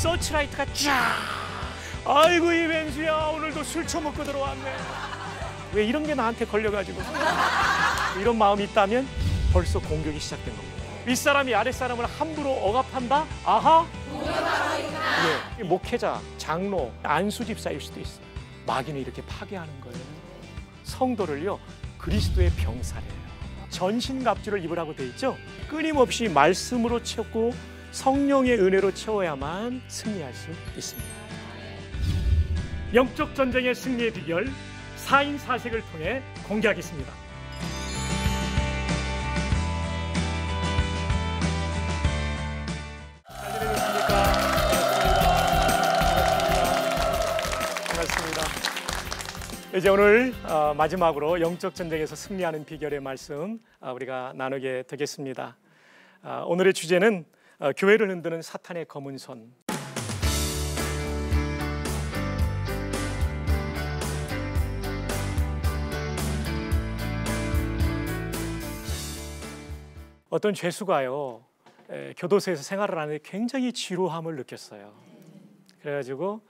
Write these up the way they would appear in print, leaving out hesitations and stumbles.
서치라이트가 쫙. 아이고 이벤수야, 오늘도 술 처먹고 들어왔네. 왜 이런 게 나한테 걸려가지고. 이런 마음이 있다면 벌써 공격이 시작된 겁니다. 윗사람이 아랫사람을 함부로 억압한다? 아하? 예, 목회자, 장로, 안수 집사일 수도 있어요. 마귀는 이렇게 파괴하는 거예요. 성도를요, 그리스도의 병사래요. 전신갑주를 입으라고 돼 있죠. 끊임없이 말씀으로 채우고 성령의 은혜로 채워야만 승리할 수 있습니다. 영적 전쟁의 승리의 비결 4인 4색을 통해 공개하겠습니다. 잘 지내셨습니까? 반갑습니다. 이제 오늘 마지막으로 영적 전쟁에서 승리하는 비결의 말씀 우리가 나누게 되겠습니다. 오늘의 주제는 교회를 흔드는 사탄의 검은 손. 어떤 죄수가요, 교도소에서 생활을 하는데 굉장히 지루함을 느꼈어요. 그래가지고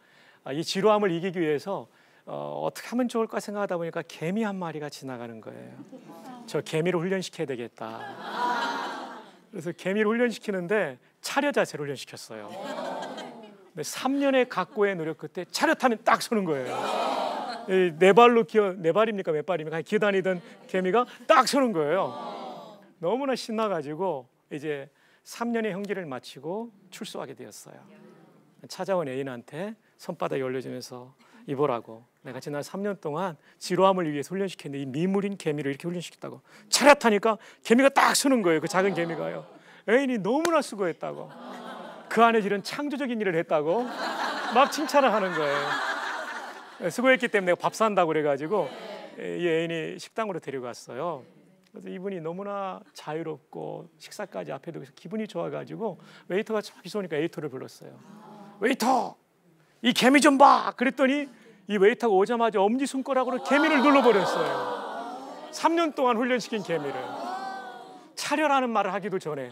이 지루함을 이기기 위해서 어떻게 하면 좋을까 생각하다 보니까 개미 한 마리가 지나가는 거예요. 저 개미를 훈련시켜야 되겠다. 그래서 개미를 훈련시키는데 차려 자세를 훈련시켰어요. 근데 3년의 각고의 노력 끝에 차렷하면 딱 서는 거예요. 네 발로 네 발입니까 몇 발입니까 기어다니던 개미가 딱 서는 거예요. 너무나 신나가지고 이제 3년의 형기를 마치고 출소하게 되었어요. 찾아온 애인한테 손바닥에 올려주면서 이보라고, 내가 지난 3년 동안 지루함을 위해서 훈련시켰는데 이 미물인 개미를 이렇게 훈련시켰다고. 차렷하니까 개미가 딱 서는 거예요. 그 작은 개미가요. 애인이 너무나 수고했다고, 그 안에 이런 창조적인 일을 했다고 막 칭찬을 하는 거예요. 수고했기 때문에 내가 밥 산다고 그래가지고 이 애인이 식당으로 데려갔어요. 그래서 이분이 너무나 자유롭고 식사까지 앞에 두고 기분이 좋아가지고 웨이터가 저기서 오니까 웨이터를 불렀어요. 웨이터, 이 개미 좀 봐. 그랬더니 이 웨이터가 오자마자 엄지손가락으로 개미를 눌러버렸어요. 3년 동안 훈련시킨 개미를. 차려라는 말을 하기도 전에.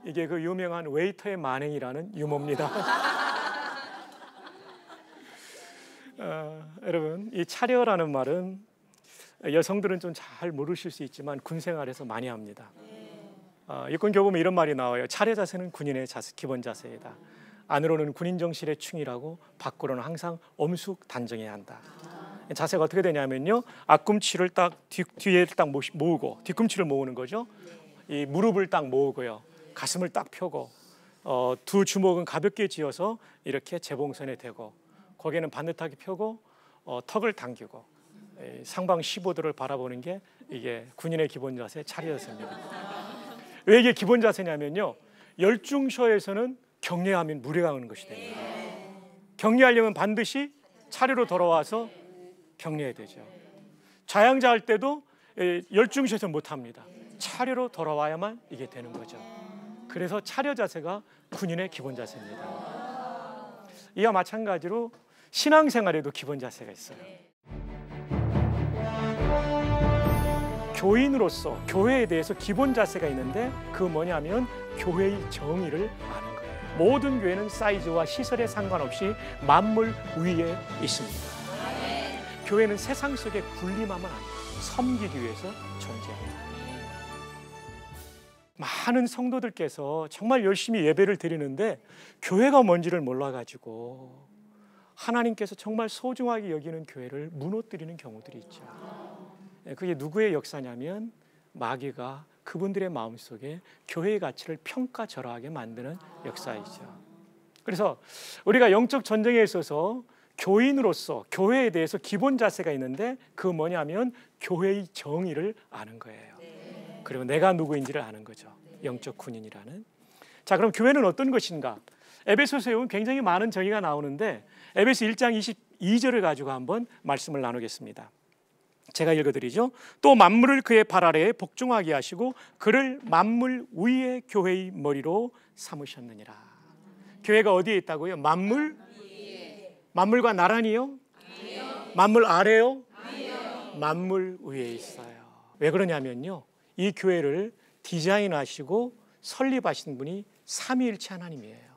이게 그 유명한 웨이터의 만행이라는 유머입니다. 여러분, 이 차려라는 말은 여성들은 좀 잘 모르실 수 있지만 군 생활에서 많이 합니다. 육군 교보면 이런 말이 나와요. 차려 자세는 군인의 기본 자세이다. 안으로는 군인 정신에 충실하고 밖으로는 항상 엄숙단정해야 한다. 자세가 어떻게 되냐면요, 앞꿈치를 딱 뒤에 딱 모으고, 뒤꿈치를 모으는 거죠. 이 무릎을 딱 모으고요, 가슴을 딱 펴고, 두 주먹은 가볍게 쥐어서 이렇게 재봉선에 대고, 고개는 반듯하게 펴고, 턱을 당기고, 상방 15도를 바라보는 게 이게 군인의 기본 자세, 차려 자세입니다. 왜 이게 기본 자세냐면요, 열중셔에서는 격려하면 무례가 오는 것이 됩니다. 격려하려면 반드시 차례로 돌아와서 격려해야 되죠. 좌양자 할 때도 열중셔에서 못합니다. 차례로 돌아와야만 이게 되는 거죠. 그래서 차려 자세가 군인의 기본 자세입니다. 이와 마찬가지로 신앙생활에도 기본 자세가 있어요. 교인으로서 교회에 대해서 기본 자세가 있는데 그 뭐냐면 교회의 정의를 아는 거예요. 모든 교회는 사이즈와 시설에 상관없이 만물 위에 있습니다. 교회는 세상 속에 군림하면 안 돼요. 섬기기 위해서 존재합니다. 많은 성도들께서 정말 열심히 예배를 드리는데 교회가 뭔지를 몰라가지고 하나님께서 정말 소중하게 여기는 교회를 무너뜨리는 경우들이 있죠. 그게 누구의 역사냐면 마귀가 그분들의 마음속에 교회의 가치를 평가절하하게 만드는 역사이죠. 그래서 우리가 영적 전쟁에 있어서 교인으로서 교회에 대해서 기본 자세가 있는데 그 뭐냐면 교회의 정의를 아는 거예요. 그리고 내가 누구인지를 아는 거죠. 영적 군인이라는. 자, 그럼 교회는 어떤 것인가? 에베소서에 보면 굉장히 많은 정의가 나오는데 에베소 1장 22절을 가지고 한번 말씀을 나누겠습니다. 제가 읽어드리죠. 또 만물을 그의 발 아래에 복종하게 하시고 그를 만물 위의 교회의 머리로 삼으셨느니라. 교회가 어디에 있다고요? 만물? 만물과 나란히요? 만물 아래요? 만물 위에 있어요. 왜 그러냐면요, 이 교회를 디자인하시고 설립하신 분이 삼위일체 하나님이에요.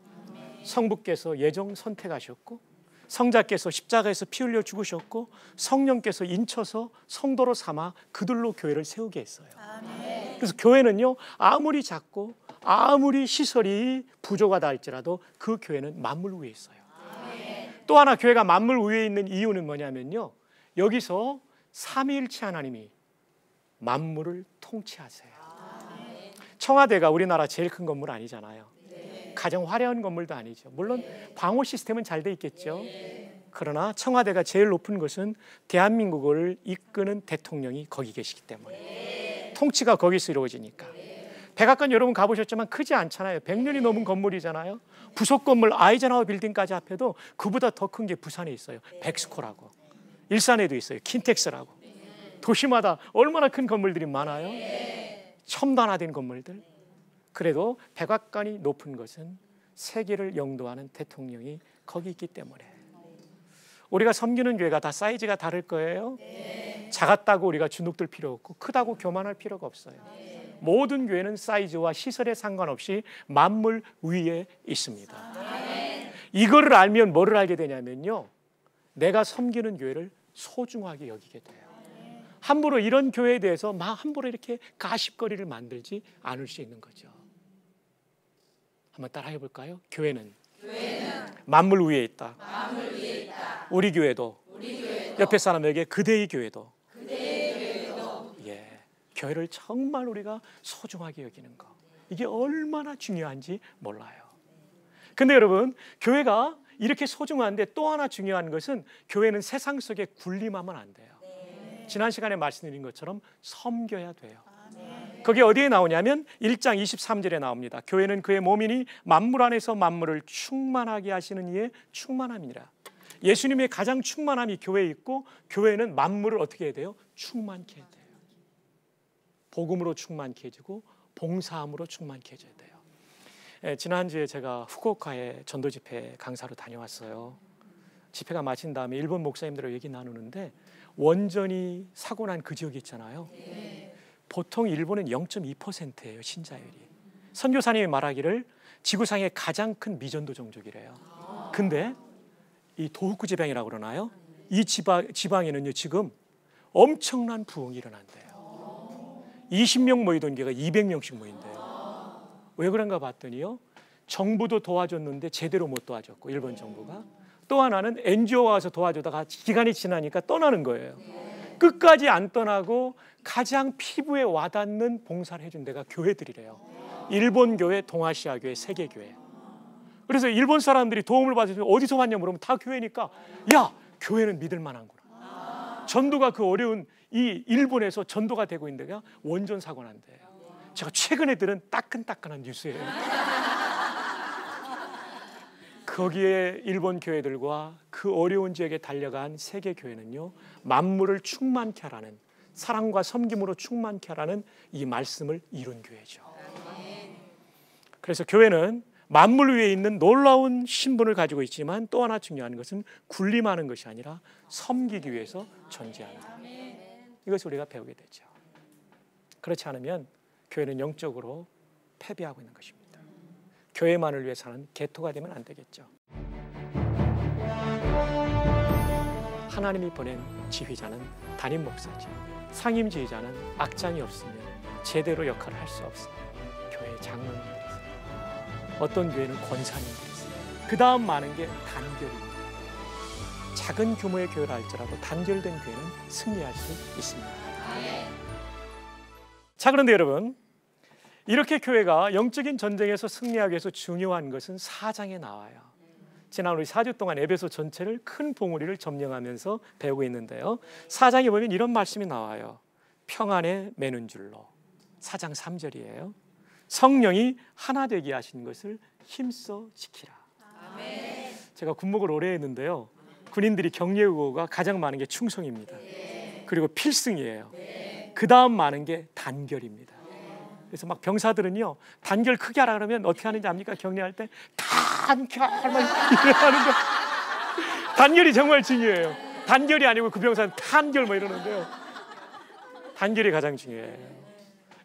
성부께서 예정 선택하셨고 성자께서 십자가에서 피 흘려 죽으셨고 성령께서 인쳐서 성도로 삼아 그들로 교회를 세우게 했어요. 그래서 교회는요, 아무리 작고 아무리 시설이 부족하다 할지라도 그 교회는 만물 위에 있어요. 또 하나 교회가 만물 위에 있는 이유는 뭐냐면요, 여기서 삼위일체 하나님이 만물을 통치하세요. 청와대가 우리나라 제일 큰 건물 아니잖아요. 가장 화려한 건물도 아니죠. 물론 방호 시스템은 잘 돼 있겠죠. 그러나 청와대가 제일 높은 것은 대한민국을 이끄는 대통령이 거기 계시기 때문에 통치가 거기서 이루어지니까. 백악관 여러분 가보셨지만 크지 않잖아요. 100년이 넘은 건물이잖아요. 부속 건물 아이젠하워 빌딩까지 합해도 그보다 더 큰 게 부산에 있어요. 백스코라고. 일산에도 있어요. 킨텍스라고. 도시마다 얼마나 큰 건물들이 많아요. 첨단화된 건물들. 그래도 백악관이 높은 것은 세계를 영도하는 대통령이 거기 있기 때문에. 우리가 섬기는 교회가 다 사이즈가 다를 거예요. 작았다고 우리가 주눅들 필요 없고 크다고 교만할 필요가 없어요. 모든 교회는 사이즈와 시설에 상관없이 만물 위에 있습니다. 이거를 알면 뭐를 알게 되냐면요, 내가 섬기는 교회를 소중하게 여기게 돼요. 함부로 이런 교회에 대해서 막 함부로 이렇게 가십거리를 만들지 않을 수 있는 거죠. 한번 따라해 볼까요? 교회는 만물 위에 있다. 우리 교회도 옆에 사람에게 그대의 교회도. 예, 교회를 정말 우리가 소중하게 여기는 거, 이게 얼마나 중요한지 몰라요. 근데 여러분, 교회가 이렇게 소중한데 또 하나 중요한 것은 교회는 세상 속에 군림하면 안 돼요. 지난 시간에 말씀드린 것처럼 섬겨야 돼요. 그게 어디에 나오냐면 1장 23절에 나옵니다. 교회는 그의 몸이니 만물 안에서 만물을 충만하게 하시는 이의 충만함이니라. 예수님의 가장 충만함이 교회에 있고, 교회는 만물을 어떻게 해야 돼요? 충만케 해야 돼요. 복음으로 충만케 해주고 봉사함으로 충만케 해줘야 돼요. 지난주에 제가 후쿠오카에 전도 집회 강사로 다녀왔어요. 집회가 마친 다음에 일본 목사님들과 얘기 나누는데, 원전이 사고 난 그 지역이 있잖아요. 보통 일본은 0.2%예요, 신자율이. 선교사님이 말하기를 지구상의 가장 큰 미전도 종족이래요. 근데 이 도호쿠 지방이라고 그러나요? 이 지방에는요, 지금 엄청난 부흥이 일어난대요. 20명 모이던 게가 200명씩 모인대요. 왜 그런가 봤더니요, 정부도 도와줬는데 제대로 못 도와줬고, 일본 정부가. 또 하나는 NGO가 와서 도와주다가 기간이 지나니까 떠나는 거예요. 끝까지 안 떠나고 가장 피부에 와닿는 봉사를 해준 데가 교회들이래요. 일본 교회, 동아시아 교회, 세계 교회. 그래서 일본 사람들이 도움을 받으면 어디서 왔냐 물으면 다 교회니까, 야, 교회는 믿을 만한구나. 전도가 그 어려운 이 일본에서 전도가 되고 있는 데가 원전 사고 난대요. 제가 최근에 들은 따끈따끈한 뉴스예요. 거기에 일본 교회들과 그 어려운 지역에 달려간 세계 교회는요, 만물을 충만케 하라는, 사랑과 섬김으로 충만케 하라는 이 말씀을 이룬 교회죠. 그래서 교회는 만물 위에 있는 놀라운 신분을 가지고 있지만, 또 하나 중요한 것은 군림하는 것이 아니라 섬기기 위해서 존재한다. 이것을 우리가 배우게 되죠. 그렇지 않으면 교회는 영적으로 패배하고 있는 것입니다. 교회만을 위해서는 개토가 되면 안 되겠죠. 하나님이 보낸 지휘자는 담임 목사지, 상임 지휘자는 악장이 없으면 제대로 역할을 할 수 없습니다. 교회 장로님들이 있어요. 어떤 교회는 권사님들이 있어요. 그 다음 많은 게 단결입니다. 작은 규모의 교회를 할지라도 단결된 교회는 승리할 수 있습니다. 자, 그런데 여러분, 이렇게 교회가 영적인 전쟁에서 승리하기 위해서 중요한 것은 4장에 나와요. 지난 우리 4주 동안 에베소 전체를 큰 봉우리를 점령하면서 배우고 있는데요, 4장에 보면 이런 말씀이 나와요. 평안에 매는 줄로. 4장 3절이에요. 성령이 하나 되게 하신 것을 힘써 지키라. 아멘. 제가 군목을 오래 했는데요, 군인들이 경례구호가 가장 많은 게 충성입니다. 그리고 필승이에요. 그 다음 많은 게 단결입니다. 그래서 막 병사들은요, 단결 크게 하라 그러면 어떻게 하는지 압니까? 격려할 때 단결 막 이러는 거. 단결이 정말 중요해요. 단결이 아니고 그 병사는 탄결 뭐 이러는데요, 단결이 가장 중요해요.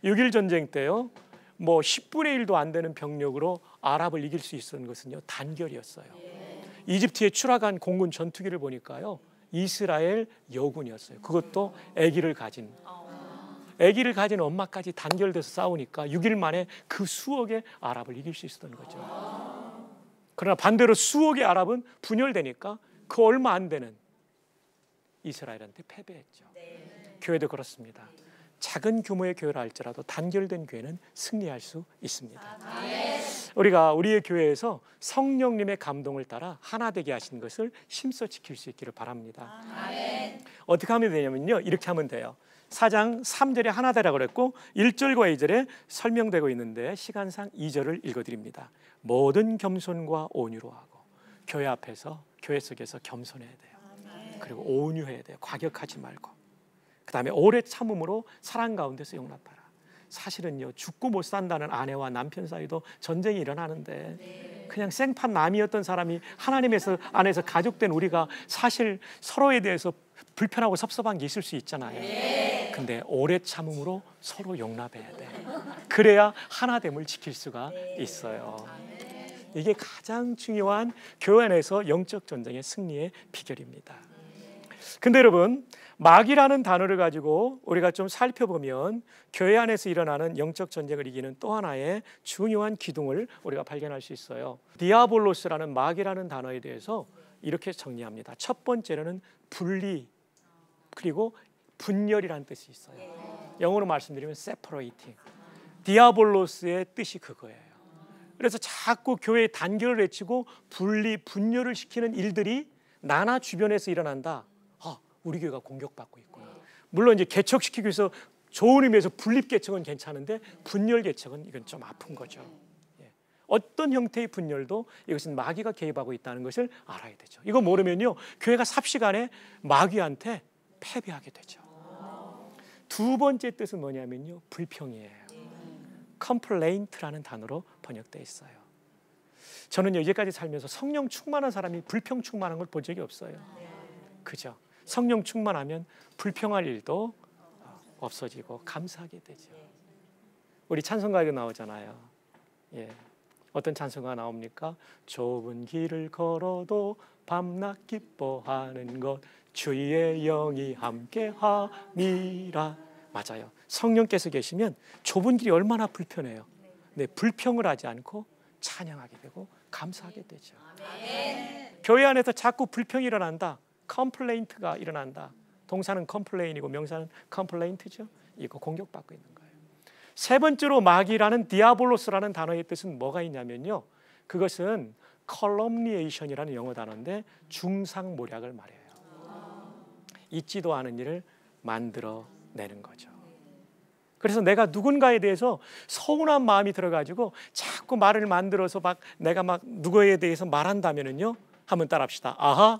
6.1 전쟁 때요, 뭐 10분의 1도 안 되는 병력으로 아랍을 이길 수 있었던 것은요, 단결이었어요. 이집트에 추락한 공군 전투기를 보니까요, 이스라엘 여군이었어요. 그것도 아기를 가진 엄마까지 단결돼서 싸우니까 6일 만에 그 수억의 아랍을 이길 수 있었던 거죠. 그러나 반대로 수억의 아랍은 분열되니까 그 얼마 안 되는 이스라엘한테 패배했죠. 교회도 그렇습니다. 작은 규모의 교회라 할지라도 단결된 교회는 승리할 수 있습니다. 우리가 우리의 교회에서 성령님의 감동을 따라 하나 되게 하신 것을 힘써 지킬 수 있기를 바랍니다. 어떻게 하면 되냐면요, 이렇게 하면 돼요. 4장 3절에 하나 되라 그랬고 1절과 2절에 설명되고 있는데 시간상 2절을 읽어드립니다. 모든 겸손과 온유로 하고, 교회 앞에서, 교회 속에서 겸손해야 돼요. 그리고 온유해야 돼요. 과격하지 말고. 그 다음에 오래 참음으로 사랑 가운데서 용납하라. 사실은요, 죽고 못 산다는 아내와 남편 사이도 전쟁이 일어나는데 그냥 생판 남이었던 사람이 하나님 안에서 가족된 우리가 사실 서로에 대해서 불편하고 섭섭한 게 있을 수 있잖아요. 근데 오래 참음으로 서로 용납해야 돼. 그래야 하나됨을 지킬 수가 있어요. 이게 가장 중요한 교회 안에서 영적 전쟁의 승리의 비결입니다. 근데 여러분, 마귀라는 단어를 가지고 우리가 좀 살펴보면 교회 안에서 일어나는 영적 전쟁을 이기는 또 하나의 중요한 기둥을 우리가 발견할 수 있어요. 디아볼로스라는 마귀라는 단어에 대해서 이렇게 정리합니다. 첫 번째로는 분리, 그리고 분열이라는 뜻이 있어요. 영어로 말씀드리면 separating. 디아볼로스의 뜻이 그거예요. 그래서 자꾸 교회의 단결을 외치고 분리, 분열을 시키는 일들이 나나 주변에서 일어난다. 우리 교회가 공격받고 있구나. 물론 이제 개척시키기 위해서 좋은 의미에서 분립 개척은 괜찮은데 분열 개척은 이건 좀 아픈 거죠. 어떤 형태의 분열도 이것은 마귀가 개입하고 있다는 것을 알아야 되죠. 이거 모르면요, 교회가 삽시간에 마귀한테 패배하게 되죠. 두 번째 뜻은 뭐냐면요, 불평이에요. complaint라는 단어로 번역되어 있어요. 저는요, 이제까지 살면서 성령 충만한 사람이 불평 충만한 걸 본 적이 없어요. 그죠? 성령 충만하면 불평할 일도 없어지고 감사하게 되죠. 우리 찬송가에도 나오잖아요. 어떤 찬송가 나옵니까? 좁은 길을 걸어도 밤낮 기뻐하는 것 주의 영이 함께함이라. 맞아요. 성령께서 계시면 좁은 길이 얼마나 불편해요. 네, 불평을 하지 않고 찬양하게 되고 감사하게 되죠. 교회 안에서 자꾸 불평이 일어난다. 컴플레인트가 일어난다. 동사는 컴플레인이고 명사는 컴플레인트죠. 이거 공격받고 있는 거예요. 세 번째로 마귀라는 디아볼로스라는 단어의 뜻은 뭐가 있냐면요, 그것은 컬럼니에이션이라는 영어 단어인데 중상모략을 말해요. 있지도 않은 일을 만들어내는 거죠. 그래서 내가 누군가에 대해서 서운한 마음이 들어가지고 자꾸 말을 만들어서 막 내가 막 누구에 대해서 말한다면은요, 한번 따라합시다. 아하.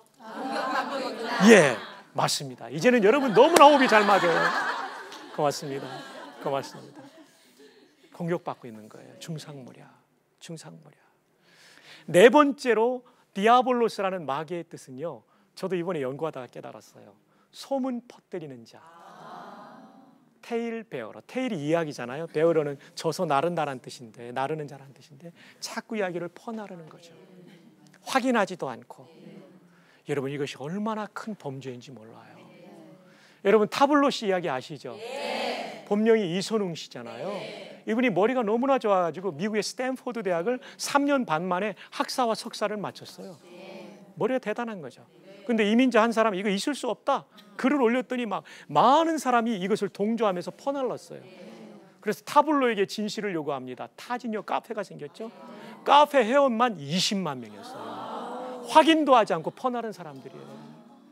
예, 맞습니다. 이제는 여러분 너무나 호흡이 잘 맞아요. 고맙습니다. 고맙습니다. 공격받고 있는 거예요. 중상모략. 네 번째로 디아볼로스라는 마귀의 뜻은요, 저도 이번에 연구하다가 깨달았어요. 소문 퍼뜨리는 자. 테일 베어러. 테일이 이야기잖아요. 베어러는 져서 나른다는 뜻인데, 나르는 자라는 뜻인데 자꾸 이야기를 퍼나르는 거죠. 확인하지도 않고. 여러분, 이것이 얼마나 큰 범죄인지 몰라요. 여러분, 타블로시 이야기 아시죠? 본명이 이선웅 씨잖아요. 이분이 머리가 너무나 좋아가지고 미국의 스탠포드 대학을 3년 반 만에 학사와 석사를 마쳤어요. 머리가 대단한 거죠. 근데 이민자 한 사람 이거 있을 수 없다. 글을 올렸더니 막 많은 사람이 이것을 동조하면서 퍼날랐어요. 그래서 타블로에게 진실을 요구합니다. 타진요 카페가 생겼죠. 카페 회원만 20만 명이었어요. 확인도 하지 않고 퍼나른 사람들이에요.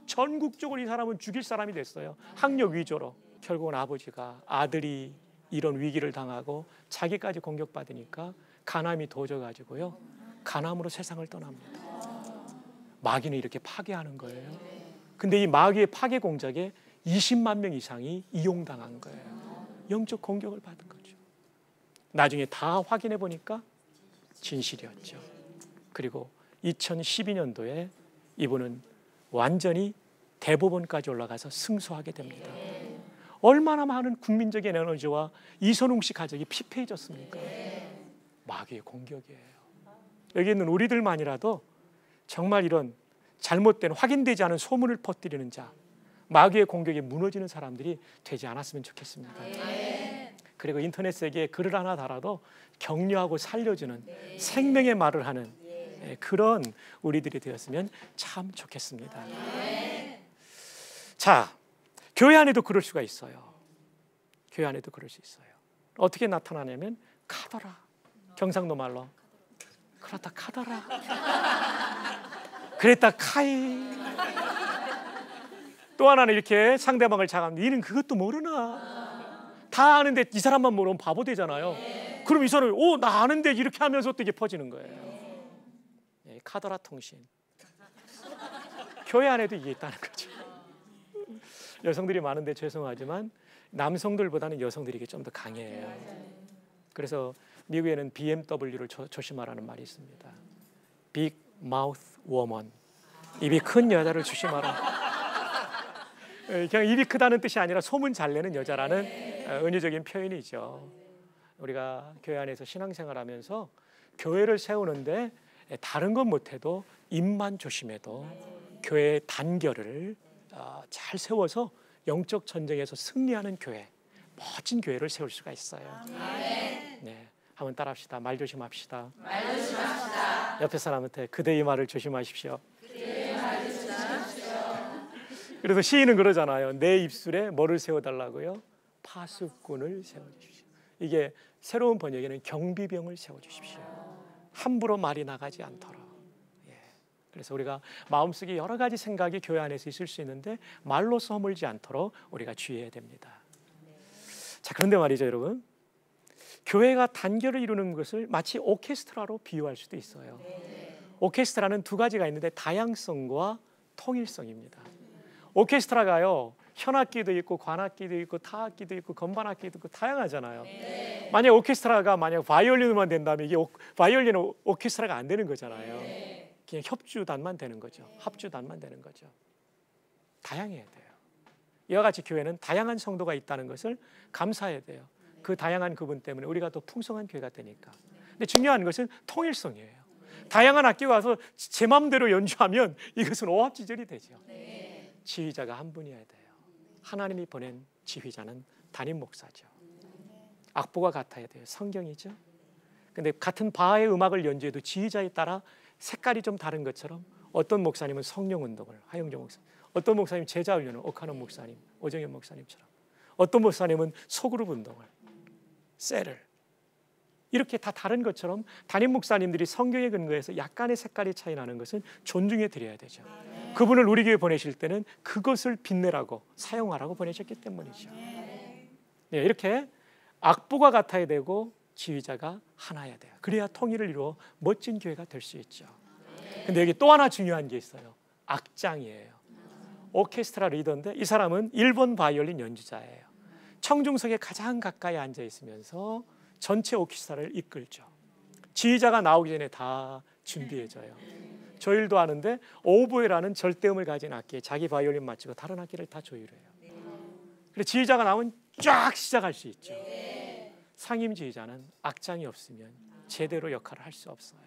전국적으로 이 사람은 죽일 사람이 됐어요. 학력 위조로. 결국은 아버지가 아들이 이런 위기를 당하고 자기까지 공격받으니까 간암이 도져가지고요, 간암으로 세상을 떠납니다. 마귀는 이렇게 파괴하는 거예요. 근데 이 마귀의 파괴 공작에 20만 명 이상이 이용당한 거예요. 영적 공격을 받은 거죠. 나중에 다 확인해 보니까 진실이었죠. 그리고 2012년도에 이분은 완전히 대법원까지 올라가서 승소하게 됩니다. 얼마나 많은 국민적인 에너지와 이선웅 씨 가족이 피폐해졌습니까? 마귀의 공격이에요. 여기 있는 우리들만이라도 정말 이런 잘못된 확인되지 않은 소문을 퍼뜨리는 자, 마귀의 공격에 무너지는 사람들이 되지 않았으면 좋겠습니다. 그리고 인터넷 세계에 글을 하나 달아도 격려하고 살려주는 생명의 말을 하는 그런 우리들이 되었으면 참 좋겠습니다. 자, 교회 안에도 그럴 수가 있어요. 교회 안에도 그럴 수 있어요. 어떻게 나타나냐면 카더라, 경상도 말로 그렇다 카더라, 그랬다 카이. 또 하나는 이렇게 상대방을 자각, 니는 그것도 모르나? 다 아는데 이 사람만 모르면 바보 되잖아요. 그럼 이 사람이 나 아는데 이렇게 하면서 또 이게 퍼지는 거예요. 카더라 통신. 교회 안에도 이게 있다는 거죠. 여성들이 많은데 죄송하지만 남성들보다는 여성들이 이게 좀 더 강해요. 그래서 미국에는 BMW를 조심하라는 말이 있습니다. Big Mouth Woman. 입이 큰 여자를 조심하라. 그냥 입이 크다는 뜻이 아니라 소문 잘 내는 여자라는 은유적인 표현이죠. 우리가 교회 안에서 신앙생활하면서 교회를 세우는데 다른 건 못해도 입만 조심해도 교회의 단결을 잘 세워서 영적 전쟁에서 승리하는 교회, 멋진 교회를 세울 수가 있어요. 네, 한번 따라합시다. 말 조심합시다. 말 조심합시다. 옆에 사람한테 그대의 말을 조심하십시오. 그대의 말을 조심하십시오. 그래서 시인은 그러잖아요. 내 입술에 뭐를 세워달라고요? 파수꾼을 세워주십시오. 이게 새로운 번역에는 경비병을 세워주십시오. 함부로 말이 나가지 않도록. 그래서 우리가 마음속에 여러 가지 생각이 교회 안에서 있을 수 있는데 말로 써물지 않도록 우리가 주의해야 됩니다. 자, 그런데 말이죠, 여러분. 교회가 단결을 이루는 것을 마치 오케스트라로 비유할 수도 있어요. 오케스트라는 두 가지가 있는데 다양성과 통일성입니다. 오케스트라가요, 현악기도 있고 관악기도 있고 타악기도 있고 건반악기도 있고 다양하잖아요. 만약 오케스트라가 만약 바이올린만 된다면 이게 바이올린은 오케스트라가 안 되는 거잖아요. 그냥 협주단만 되는 거죠. 합주단만 되는 거죠. 다양해야 돼요. 이와 같이 교회는 다양한 성도가 있다는 것을 감사해야 돼요. 그 다양한 그분 때문에 우리가 더 풍성한 교회가 되니까. 근데 중요한 것은 통일성이에요. 다양한 악기가 와서 제 마음대로 연주하면 이것은 오합지졸이 되죠. 지휘자가 한 분이어야 돼요. 하나님이 보낸 지휘자는 담임 목사죠. 악보가 같아야 돼요. 성경이죠. 근데 같은 바하의 음악을 연주해도 지휘자에 따라 색깔이 좀 다른 것처럼 어떤 목사님은 성령 운동을, 하영정 목사님, 어떤 목사님 제자 훈련을, 옥하는 목사님, 오정현 목사님처럼, 어떤 목사님은 소그룹 운동을, 셀을, 이렇게 다 다른 것처럼 담임 목사님들이 성경에 근거해서 약간의 색깔이 차이 나는 것은 존중해 드려야 되죠. 그분을 우리 교회 보내실 때는 그것을 빛내라고, 사용하라고 보내셨기 때문이죠. 네, 이렇게 악보가 같아야 되고 지휘자가 하나야 돼요. 그래야 통일을 이루어 멋진 교회가 될 수 있죠. 근데 여기 또 하나 중요한 게 있어요. 악장이에요. 오케스트라 리더인데 이 사람은 1번 바이올린 연주자예요. 청중석에 가장 가까이 앉아 있으면서 전체 오케스트라를 이끌죠. 지휘자가 나오기 전에 다 준비해줘요. 조율도 하는데 오보에라는 절대음을 가진 악기에 자기 바이올린 맞추고 다른 악기를 다 조율해요. 그래서 지휘자가 나오면 쫙 시작할 수 있죠. 상임 지휘자는 악장이 없으면 제대로 역할을 할 수 없어요.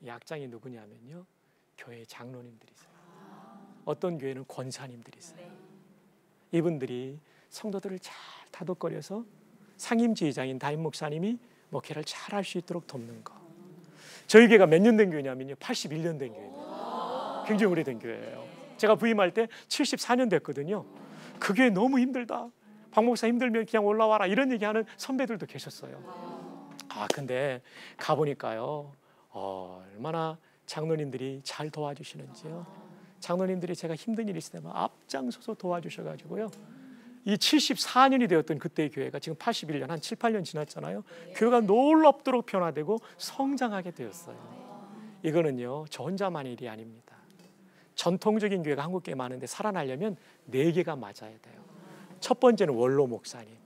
이 악장이 누구냐면요, 교회 장로님들이세요. 어떤 교회는 권사님들이세요. 이분들이 성도들을 잘 다독거려서 상임 지휘자인 담임 목사님이 목회를 잘 할 수 있도록 돕는 거. 저희 교회가 몇 년 된 교회냐면요, 81년 된 교회예요. 굉장히 오래된 교회예요. 제가 부임할 때 74년 됐거든요. 그 교회 너무 힘들다, 박 목사 힘들면 그냥 올라와라, 이런 얘기하는 선배들도 계셨어요. 근데 가보니까요, 얼마나 장로님들이 잘 도와주시는지요. 장로님들이 제가 힘든 일이 있을 때만 앞장서서 도와주셔가지고요, 이 74년이 되었던 그때의 교회가 지금 81년, 한 7, 8년 지났잖아요. 교회가 놀랍도록 변화되고 성장하게 되었어요. 이거는요, 저 혼자만의 일이 아닙니다. 전통적인 교회가 한국 교회 많은데 살아나려면 4개가 맞아야 돼요. 첫 번째는 원로 목사님.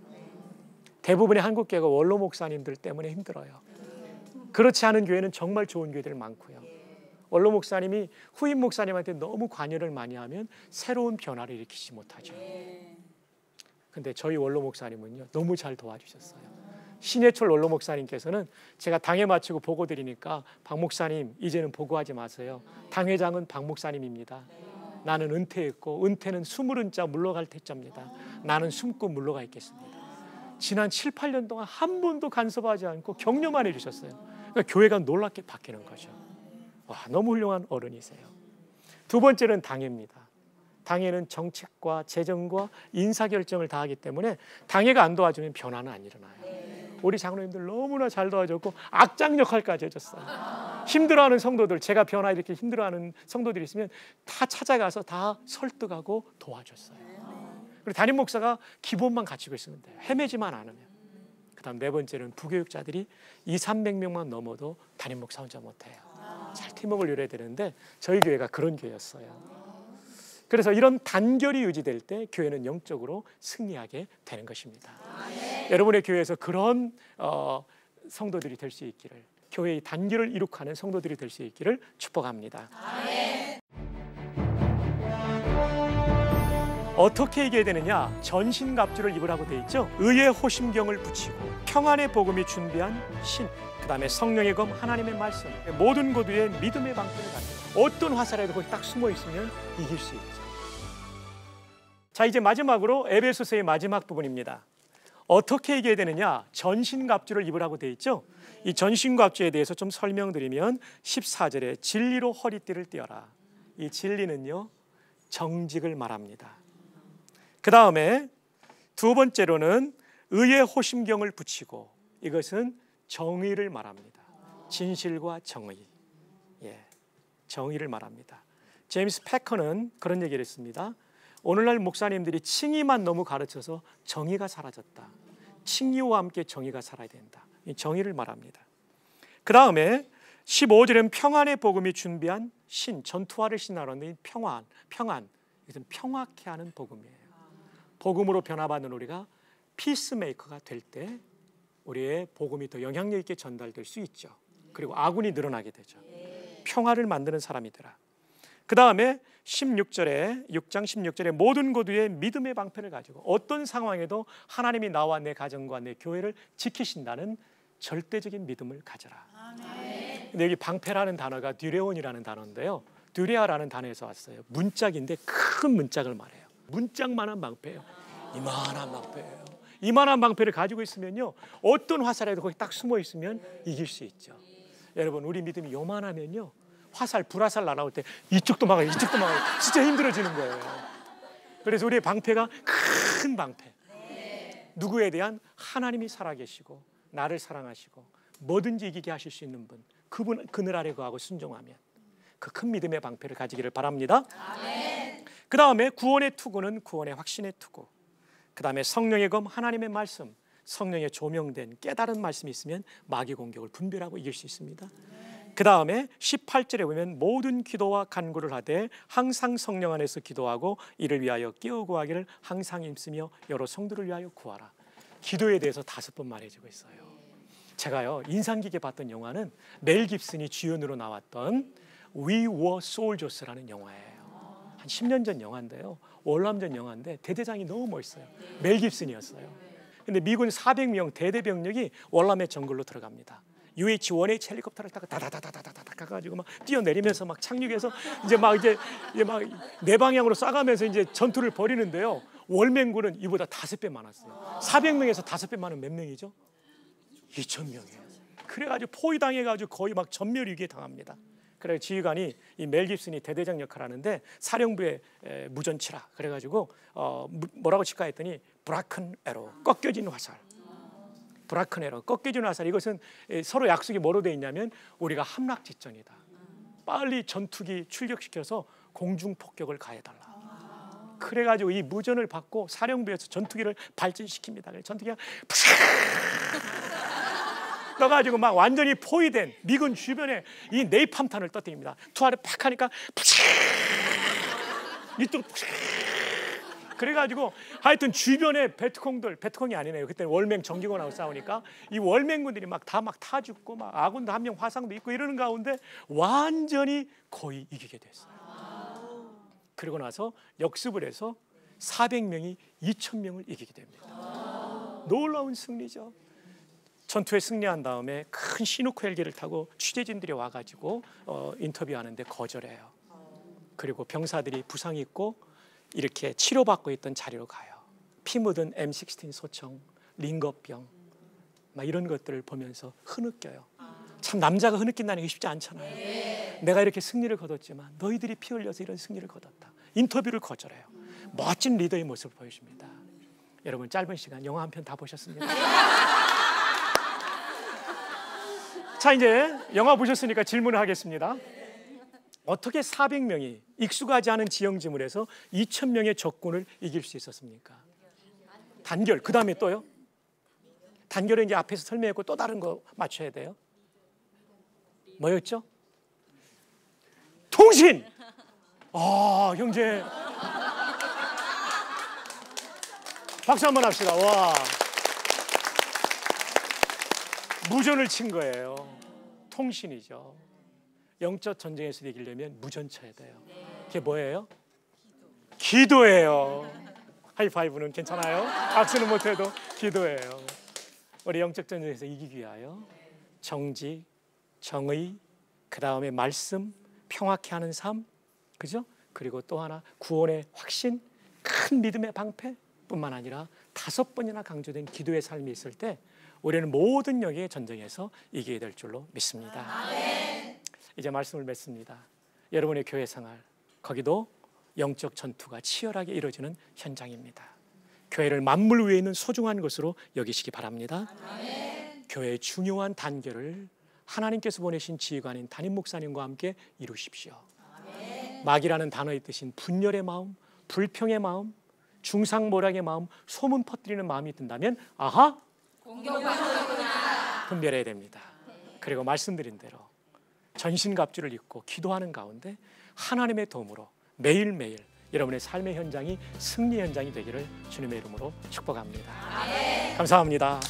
대부분의 한국 교회가 원로 목사님들 때문에 힘들어요. 그렇지 않은 교회는 정말 좋은 교회들 많고요. 원로 목사님이 후임 목사님한테 너무 관여를 많이 하면 새로운 변화를 일으키지 못하죠. 근데 저희 원로 목사님은요 너무 잘 도와주셨어요. 신해철 원로 목사님께서는 제가 당회 마치고 보고 드리니까 박 목사님 이제는 보고하지 마세요. 당회장은 박 목사님입니다. 나는 은퇴했고 은퇴는 스물은자 물러갈 때자입니다. 나는 숨고 물러가 있겠습니다. 지난 7, 8년 동안 한 번도 간섭하지 않고 격려만 해주셨어요. 그러니까 교회가 놀랍게 바뀌는 거죠. 와, 너무 훌륭한 어른이세요. 두 번째는 당회입니다. 당회는 정책과 재정과 인사결정을 다 하기 때문에 당회가 안 도와주면 변화는 안 일어나요. 우리 장로님들 너무나 잘 도와줬고 악장 역할까지 해줬어요. 힘들어하는 성도들, 제가 변화 이렇게 힘들어하는 성도들이 있으면 다 찾아가서 다 설득하고 도와줬어요. 그리고 담임 목사가 기본만 갖추고 있으면 돼요. 헤매지만 않으면. 그 다음 네 번째는 부교육자들이 200~300명만 넘어도 담임 목사 혼자 못해요. 잘 팀워크를 이뤄야 되는데 저희 교회가 그런 교회였어요. 그래서 이런 단결이 유지될 때 교회는 영적으로 승리하게 되는 것입니다. 여러분의 교회에서 그런 성도들이 될 수 있기를, 교회의 단결을 이룩하는 성도들이 될 수 있기를 축복합니다. 어떻게 얘기해야 되느냐? 전신갑주를 입으라고 돼 있죠. 의의 호심경을 붙이고 평안의 복음이 준비한 신, 그 다음에 성령의 검 하나님의 말씀, 모든 고두에 믿음의 방패를 가지고 어떤 화살에도 거기 딱 숨어 있으면 이길 수 있죠. 자, 이제 마지막으로 에베소서의 마지막 부분입니다. 어떻게 얘기해야 되느냐? 전신갑주를 입으라고 돼 있죠. 이 전신갑주에 대해서 좀 설명드리면 14절에 진리로 허리띠를 띠어라. 이 진리는요 정직을 말합니다. 그 다음에 두 번째로는 의의 호심경을 붙이고, 이것은 정의를 말합니다. 진실과 정의, 정의를 말합니다. 제임스 패커는 그런 얘기를 했습니다. 오늘날 목사님들이 칭의만 너무 가르쳐서 정의가 사라졌다. 칭의와 함께 정의가 살아야 된다. 이 정의를 말합니다. 그 다음에 15절에는 평안의 복음이 준비한 신, 전투화를 신하는 평안, 이것은 평화케 하는 복음이에요. 복음으로 변화받는 우리가 피스메이커가 될 때 우리의 복음이 더 영향력 있게 전달될 수 있죠. 그리고 아군이 늘어나게 되죠. 평화를 만드는 사람이 되라. 그 다음에 16장 16절에 모든 고두에 믿음의 방패를 가지고 어떤 상황에도 하나님이 나와 내 가정과 내 교회를 지키신다는 절대적인 믿음을 가져라. 근데 여기 방패라는 단어가 듀레온이라는 단어인데요, 듀레아라는 단어에서 왔어요. 문짝인데 큰 문짝을 말해요. 문짝만한 방패예요. 이만한 방패예요. 이만한 방패를 가지고 있으면요 어떤 화살에도 거기 딱 숨어 있으면 이길 수 있죠. 여러분, 우리 믿음이 요만하면요 화살, 불화살 날아올 때 이쪽도 막아요, 이쪽도 막아요. 진짜 힘들어지는 거예요. 그래서 우리의 방패가 큰 방패, 누구에 대한 하나님이 살아계시고 나를 사랑하시고 뭐든지 이기게 하실 수 있는 분, 그분 그늘 아래 거하고 순종하면 그 큰 믿음의 방패를 가지기를 바랍니다. 그 다음에 구원의 투구는 구원의 확신의 투구, 그 다음에 성령의 검 하나님의 말씀, 성령의 조명된 깨달은 말씀이 있으면 마귀 공격을 분별하고 이길 수 있습니다. 그 다음에 18절에 보면 모든 기도와 간구를 하되 항상 성령 안에서 기도하고 이를 위하여 깨우고 하기를 항상 힘쓰며 여러 성도를 위하여 구하라. 기도에 대해서 5번 말해주고 있어요. 제가요 인상 깊게 봤던 영화는 멜 깁슨이 주연으로 나왔던 We Were Soldiers라는 영화예요. 한 10년 전 영화인데요, 월남전 영화인데 대대장이 너무 멋있어요. 멜 깁슨이었어요. 근데 미군 400명 대대병력이 월남의 정글로 들어갑니다. UH-1H 헬리콥터를 타고 다다다다다다다 가가지고 막 뛰어내리면서 막 착륙해서 이제 막 네 방향으로 쏴가면서 이제 전투를 벌이는데요. 월맹군은 이보다 5배 많았어요. 400명에서 5배 많은 몇 명이죠? 2,000명이에요. 그래가지고 포위당해가지고 거의 막 전멸 위기에 당합니다. 그래 지휘관이 이 멜 깁슨이 대대장 역할을 하는데 사령부에 무전치라 그래가지고 뭐라고 칠까 했더니 브라큰 에로, 꺾여진 화살. 브라큰 에러, 꺾여진 화살. 이것은 서로 약속이 뭐로 되어 있냐면 우리가 함락 직전이다. 빨리 전투기 출격시켜서 공중 폭격을 가해달라. 그래가지고 이 무전을 받고 사령부에서 전투기를 발진시킵니다. 전투기가 떠가지고 막 완전히 포위된 미군 주변에 이 네이팜탄을 떠뜨립니다. 투하를 팍 하니까 이쪽 그래가지고 하여튼 주변에 베트콩이 아니네요. 그때는 월맹 정기군하고 싸우니까 이 월맹군들이 막 타 죽고 막 아군도 한 명 화상도 있고 이러는 가운데 완전히 거의 이기게 됐어요. 그리고 나서 역습을 해서 400명이 2,000명을 이기게 됩니다. 놀라운 승리죠. 전투에 승리한 다음에 큰 시누크 헬기를 타고 취재진들이 와가지고 인터뷰하는데 거절해요. 그리고 병사들이 부상이 있고 이렇게 치료받고 있던 자리로 가요. 피 묻은 M16 소총, 링거병 막 이런 것들을 보면서 흐느껴요. 참 남자가 흐느낀다는 게 쉽지 않잖아요. 내가 이렇게 승리를 거뒀지만 너희들이 피 흘려서 이런 승리를 거뒀다. 인터뷰를 거절해요. 멋진 리더의 모습을 보여줍니다. 여러분 짧은 시간 영화 한 편 다 보셨습니까? 자, 이제 영화 보셨으니까 질문을 하겠습니다. 어떻게 400명이 익숙하지 않은 지형지물에서 2,000명의 적군을 이길 수 있었습니까? 단결, 그 다음에 또요? 단결은 이제 앞에서 설명했고 또 다른 거 맞춰야 돼요. 뭐였죠? 통신! 아, 형제. 박수 한번 합시다. 와. 무전을 친 거예요. 통신이죠. 영적 전쟁에서 이기려면 무전 쳐야 돼요. 그게 뭐예요? 기도예요. 하이파이브는 괜찮아요? 박수는 못해도 기도예요. 우리 영적 전쟁에서 이기기 위하여 정직, 정의, 그 다음에 말씀, 평화케 하는 삶, 그죠? 그리고 또 하나 구원의 확신, 큰 믿음의 방패뿐만 아니라 5번이나 강조된 기도의 삶이 있을 때 우리는 모든 영의 전쟁에서 이기게 될 줄로 믿습니다. 아멘. 이제 말씀을 맺습니다. 여러분의 교회 생활, 거기도 영적 전투가 치열하게 이루어지는 현장입니다. 교회를 만물 위에 있는 소중한 것으로 여기시기 바랍니다. 아멘. 교회의 중요한 단결을 하나님께서 보내신 지휘관인 담임 목사님과 함께 이루십시오. 아멘. 막이라는 단어의 뜻인 분열의 마음, 불평의 마음, 중상모략의 마음, 소문 퍼뜨리는 마음이 든다면 아하! 공격받는구나 분별해야 됩니다. 그리고 말씀드린 대로 전신갑주를 입고 기도하는 가운데 하나님의 도움으로 매일매일 여러분의 삶의 현장이 승리 현장이 되기를 주님의 이름으로 축복합니다. 아멘. 감사합니다.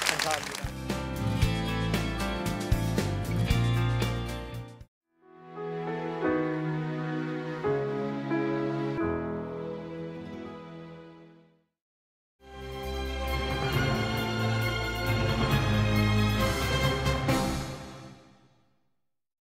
감사합니다.